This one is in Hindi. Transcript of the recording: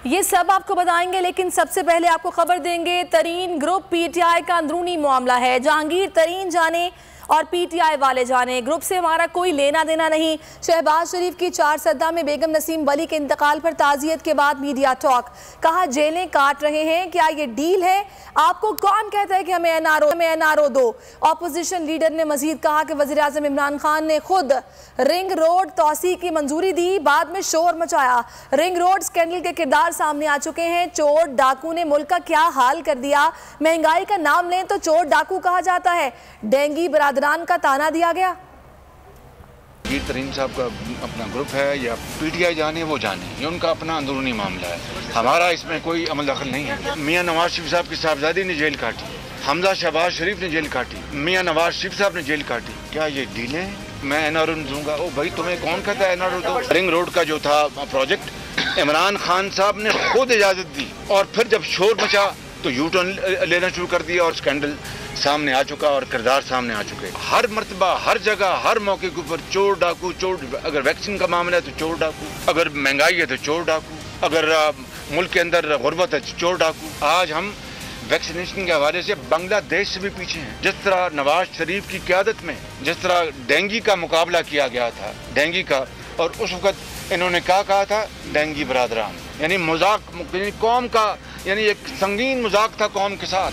ये सब आपको बताएंगे, लेकिन सबसे पहले आपको खबर देंगे तरीन ग्रुप पीटीआई का अंदरूनी मामला है। जहांगीर तरीन जाने और पीटीआई वाले जाने, ग्रुप से हमारा कोई लेना देना नहीं। शहबाज शरीफ की 4 सद्दा में बेगम नसीम वली के इंतकाल पर ताज़ियत के बाद मीडिया टॉक, कहा जेलें काट रहे हैं, क्या ये डील है? आपको कौन कहता है कि हमें एनआरओ दो? ऑपोजिशन लीडर ने मजीद कहा कि वज़ीर आज़म इमरान खान ने खुद रिंग रोड तोसी की मंजूरी दी, बाद में शोर मचाया। रिंग रोड स्कैंडल के किरदार सामने आ चुके हैं। चोर डाकू ने मुल्क का क्या हाल कर दिया। महंगाई का नाम लें तो चोर डाकू कहा जाता है। डेंगी बरादरान का ताना दिया गया। जहांगीर तरीन साहब का अपना ग्रुप है या पीटीआई जाने वो जाने, ये उनका अपना अंदरूनी मामला है, हमारा इसमें कोई अमल दखल नहीं है। मियां नवाज शरीफ साहब की साहबजादी ने जेल काटी, हमजा शहबाज शरीफ ने जेल काटी, मियां नवाज शरीफ साहब ने जेल काटी। क्या ये डीलें हैं? मैं एनआरओ दूंगा। ओ भाई, तुम्हें कौन कहता है एनआरओ दो? रिंग रोड का जो था प्रोजेक्ट, इमरान खान साहब ने खुद इजाजत दी और फिर जब शोर मचा तो यू टर्न लेना शुरू कर दिया और स्कैंडल सामने आ चुका और किरदार सामने आ चुके। हर मर्तबा, हर जगह, हर मौके के ऊपर चोर डाकू, चोर। अगर वैक्सीन का मामला है तो चोर डाकू, अगर महंगाई है तो चोर डाकू, अगर मुल्क के अंदर गुर्बत है तो चोर डाकू। आज हम वैक्सीनेशन के हवाले से बांग्लादेश से भी पीछे हैं। जिस तरह नवाज शरीफ की क़यादत में जिस तरह डेंगी का मुकाबला किया गया था, डेंगी का, और उस वक्त इन्होंने क्या कहा था? डेंगी बरादरान, यानी मजाक, कौम का, यानी एक संगीन मजाक था कौम के साथ।